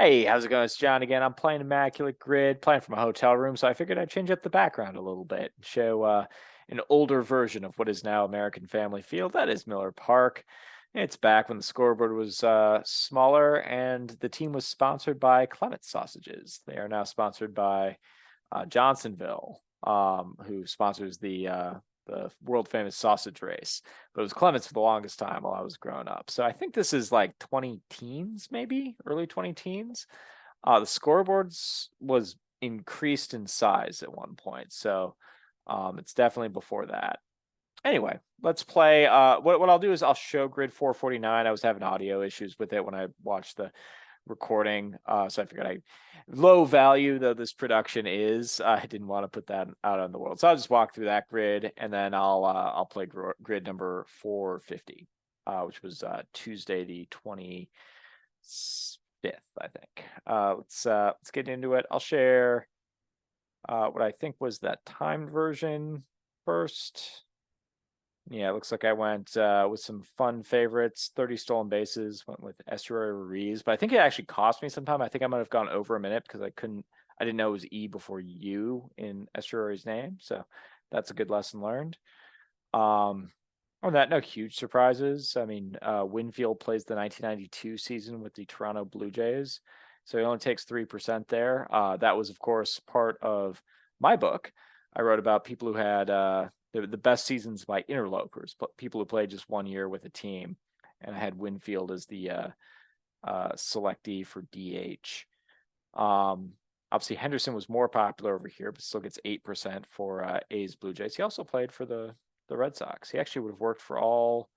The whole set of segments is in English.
Hey, how's it going? It's John again. I'm playing Immaculate Grid, playing from a hotel room, so I figured I'd change up the background a little bit and show an older version of what is now American Family Field. That is Miller Park. It's back when the scoreboard was smaller and the team was sponsored by Clements Sausages. They are now sponsored by Johnsonville, who sponsors the world famous sausage race. But it was Clements for the longest time while I was growing up. So I think this is like 20 teens, maybe early 20 teens. The scoreboards was increased in size at one point. So it's definitely before that. Anyway, let's play. What I'll do is I'll show grid 449. I was having audio issues with it when I watched the recording, so I figured low value though this production is, I didn't want to put that out on the world, so I'll just walk through that grid and then I'll play grid number 450, which was Tuesday the 25th, I think. Let's get into it. I'll share what I think was that timed version first. Yeah, it looks like I went with some fun favorites. 30 stolen bases, went with Estuary Ruiz, but I think it actually cost me some time. I think I might have gone over a minute because I didn't know it was E before U in Estuary's name. So that's a good lesson learned. On that, no huge surprises. I mean, Winfield plays the 1992 season with the Toronto Blue Jays, so he only takes 3% there. That was, of course, part of my book. I wrote about people who had the best seasons by interlopers, but people who played just 1 year with a team. And I had Winfield as the selectee for DH. Obviously, Henderson was more popular over here, but still gets 8% for A's Blue Jays. He also played for the Red Sox. He actually would have worked for all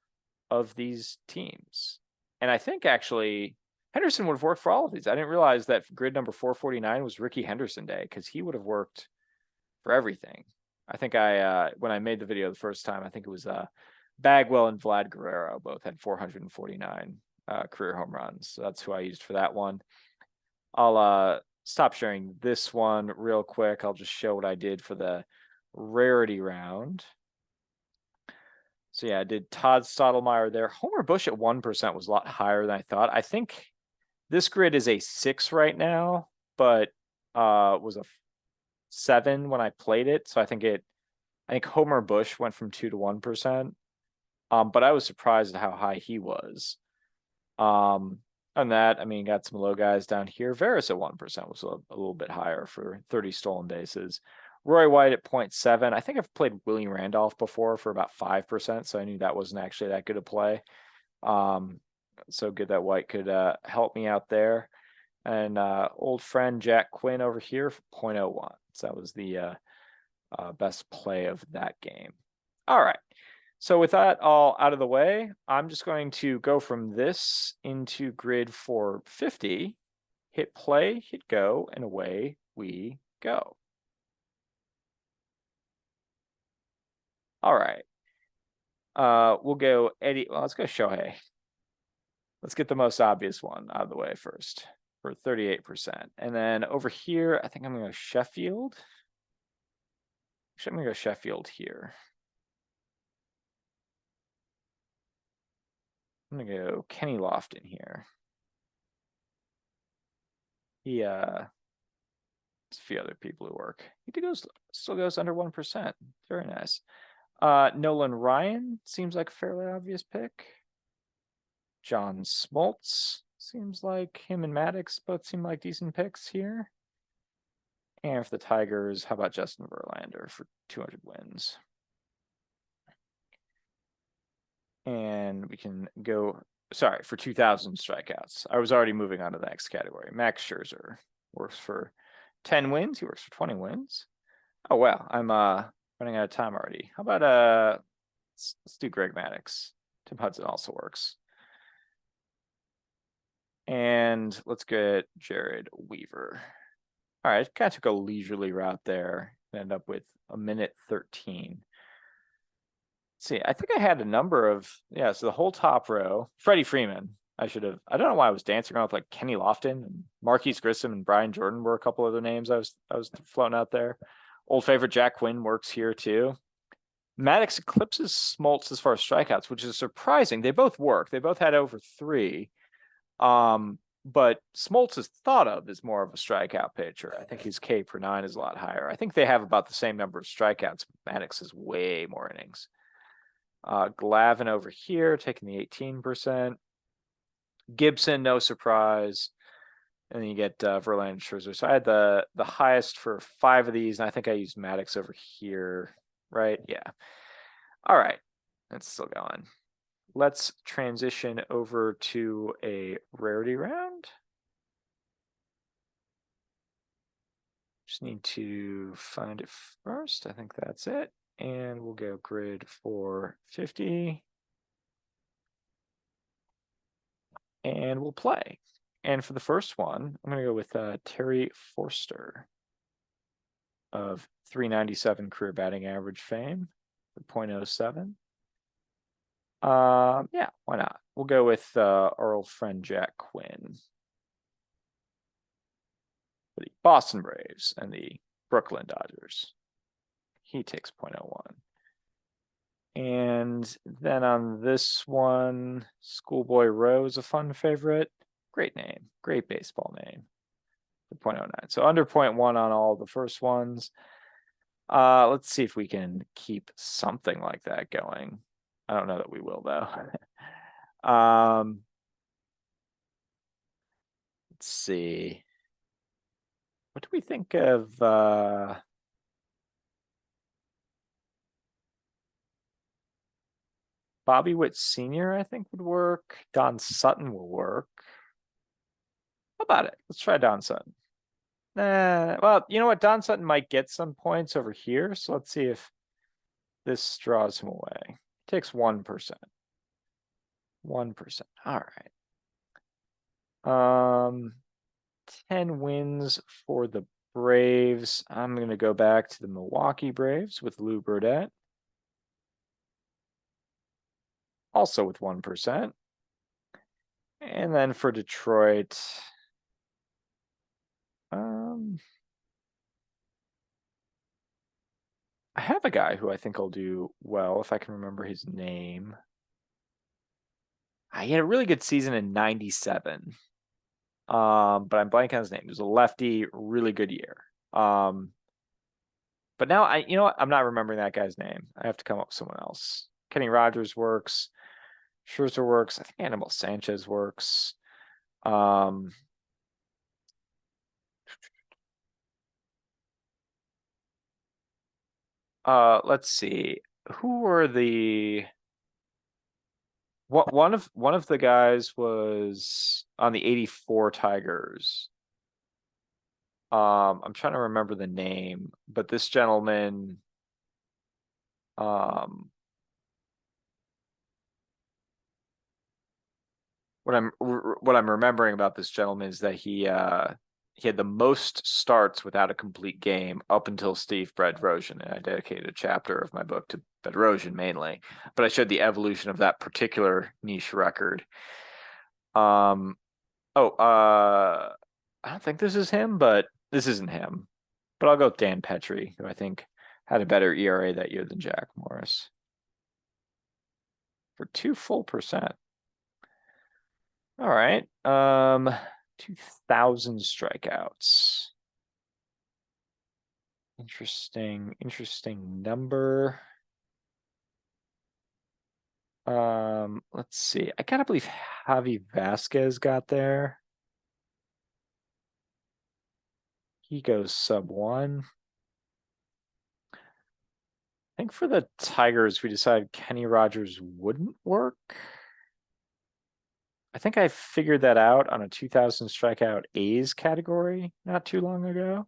of these teams. And I think actually Henderson would have worked for all of these. I didn't realize that grid number 449 was Ricky Henderson Day because he would have worked for everything. I think when I made the video the first time, I think it was Bagwell and Vlad Guerrero both had 449 career home runs. So that's who I used for that one. I'll stop sharing this one real quick. I'll just show what I did for the rarity round. So yeah, I did Todd Stottlemyre there. Homer Bush at 1% was a lot higher than I thought. I think this grid is a 6 right now, but was a 7 when I played it. So I think Homer Bush went from 2 to 1%. But I was surprised at how high he was. On that, I mean, got some low guys down here. Veras at 1% was a little bit higher for 30 stolen bases. Roy White at 0.7. I think I've played Willie Randolph before for about 5%, so I knew that wasn't actually that good a play. So good that White could help me out there. And old friend Jack Quinn over here for 0.01. So that was the best play of that game. All right. So with that all out of the way, I'm just going to go from this into grid 450, hit play, hit go, and away we go. All right. We'll go Eddie. Well, let's go Shohei. Let's get the most obvious one out of the way first for 38%. And then over here, I think I'm going to go Sheffield. Actually, I'm going to go Sheffield here. I'm going to go Kenny Lofton here. He, there's a few other people who work. He still goes under 1%. Very nice. Nolan Ryan seems like a fairly obvious pick. John Smoltz seems like him and Maddox both seem like decent picks here. And for the Tigers, how about Justin Verlander for 200 wins? And we can go, sorry, for 2,000 strikeouts. I was already moving on to the next category. Max Scherzer works for 10 wins. He works for 20 wins. Oh, wow. I'm running out of time already. How about let's do Greg Maddux. Tim Hudson also works. And let's get Jared Weaver. All right, kind of took a leisurely route there. Ended up with a minute 13. Let's see, I think I had a number of, yeah, so the whole top row, Freddie Freeman. I don't know why I was dancing around with like Kenny Lofton and Marquise Grissom and Brian Jordan were a couple other names I was floating out there. Old favorite Jack Quinn works here too. Maddox eclipses Smoltz as far as strikeouts, which is surprising. They both work. They both had over 3. but Smoltz is thought of as more of a strikeout pitcher. I think his K per nine is a lot higher. I think they have about the same number of strikeouts. Maddox is way more innings. Glavine over here, taking the 18%. Gibson, no surprise. And then you get Verlander and Scherzer. So I had the highest for 5 of these, and I think I used Maddox over here, right? Yeah. All right. That's still going. Let's transition over to a rarity round. Just need to find it first. I think that's it. And we'll go grid for 50. And we'll play. And for the first one, I'm going to go with Terry Forster of 397 career batting average fame for .07. Yeah, why not? We'll go with our old friend Jack Quinn for the Boston Braves and the Brooklyn Dodgers. He takes .01. And then on this one, Schoolboy Rowe is a fun favorite. Great name, great baseball name for .09. So under .1 on all the first ones. Let's see if we can keep something like that going. I don't know that we will though. Let's see. What do we think of Bobby Witt Sr., I think would work. Don Sutton will work. How about it? Let's try Don Sutton. Well, you know what? Don Sutton might get some points over here. So let's see if this draws him away. Takes 1%. 1%. All right. 10 wins for the Braves. I'm going to go back to the Milwaukee Braves with Lou Burdett. Also with 1%. And then for Detroit, I have a guy who I think will do well if I can remember his name. He had a really good season in 97. But I'm blanking on his name. He was a lefty, really good year. But now you know what? I'm not remembering that guy's name. I have to come up with someone else. Kenny Rogers works. Scherzer works. I think Anibal Sanchez works. Let's see. Who were the one of the guys was on the 84 Tigers. I'm trying to remember the name, but this gentleman what I'm remembering about this gentleman is that he had the most starts without a complete game up until Steve Bedrosian, and I dedicated a chapter of my book to Bedrosian mainly, but I showed the evolution of that particular niche record. I don't think this is him, but this isn't him. But I'll go with Dan Petrie, who I think had a better ERA that year than Jack Morris. For 2 full percent. All right. 2,000 strikeouts. Interesting number. Let's see. I gotta believe Javi Vasquez got there. He goes sub 1. I think for the Tigers, we decided Kenny Rogers wouldn't work. I think I figured that out on a 2,000 strikeout A's category not too long ago.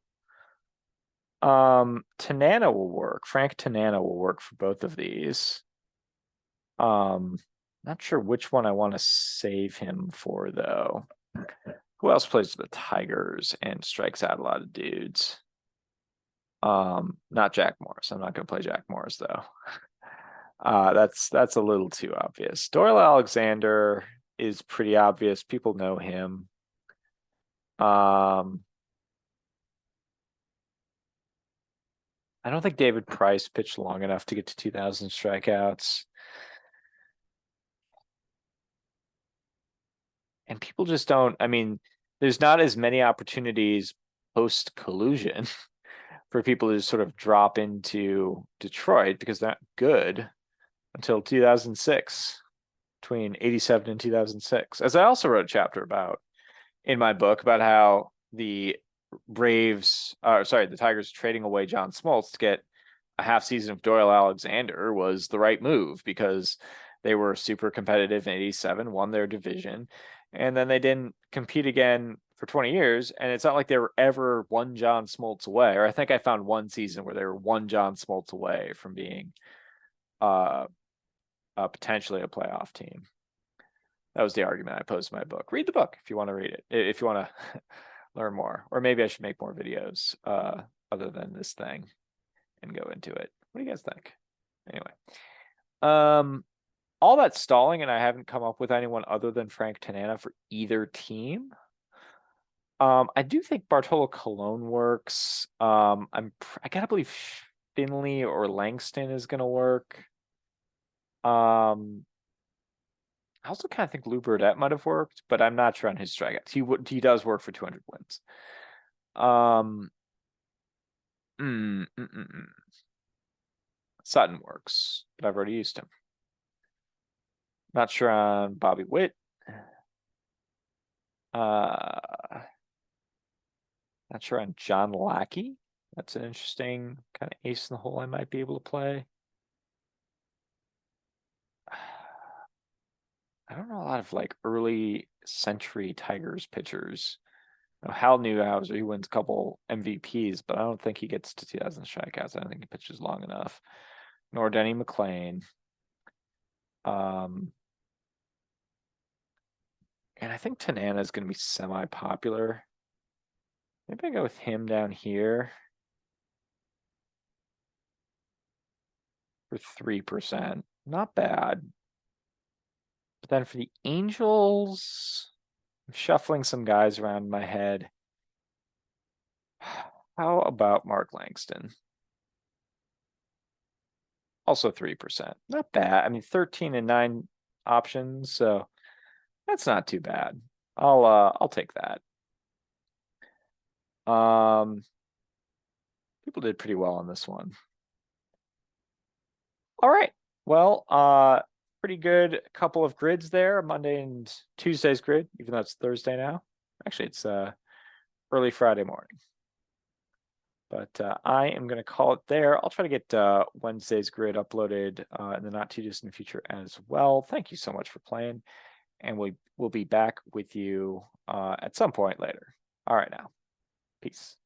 Tanana will work. Frank Tanana will work for both of these. Not sure which one I want to save him for though. Who else plays for the Tigers and strikes out a lot of dudes? Not Jack Morris. I'm not going to play Jack Morris though. That's a little too obvious. Doyle Alexander is pretty obvious. People know him. I don't think David Price pitched long enough to get to 2,000 strikeouts. And people just don't, I mean, there's not as many opportunities post collusion for people to just sort of drop into Detroit because they're not good until 2006, between 87 and 2006. As I also wrote a chapter about in my book about how the the Tigers trading away John Smoltz to get a half season of Doyle Alexander was the right move because they were super competitive in 87, won their division, and then they didn't compete again for 20 years. And it's not like they were ever one John Smoltz away, or I think I found one season where they were one John Smoltz away from being uh, potentially a playoff team. That was the argument I posed in my book. Read the book if you want to read it, if you want to learn more, or maybe I should make more videos other than this thing and go into it. What do you guys think? Anyway, all that stalling, and I haven't come up with anyone other than Frank Tanana for either team. I do think Bartolo Colon works. I gotta believe Finley or Langston is gonna work. I also kind of think Lou Burdette might have worked, but I'm not sure on his strikeouts. He does work for 200 wins. Sutton works, but I've already used him. Not sure on Bobby Witt. Not sure on John Lackey. That's an interesting kind of ace in the hole I might be able to play. I don't know a lot of like early century Tigers pitchers. Hal Newhouser, he wins a couple MVPs, but I don't think he gets to 2,000 strikeouts. I don't think he pitches long enough. Nor Denny McClain. And I think Tanana is going to be semi-popular. Maybe I go with him down here for 3%. Not bad. But then for the Angels, I'm shuffling some guys around in my head. How about Mark Langston? Also 3%. Not bad. I mean, 13 and 9 options, so that's not too bad. I'll take that. People did pretty well on this one. All right. Well, pretty good couple of grids there. Monday and Tuesday's grid, even though it's Thursday now. Actually, it's early Friday morning. But I am going to call it there. I'll try to get Wednesday's grid uploaded in the not too distant future as well. Thank you so much for playing, and we'll be back with you at some point later. All right, now, peace.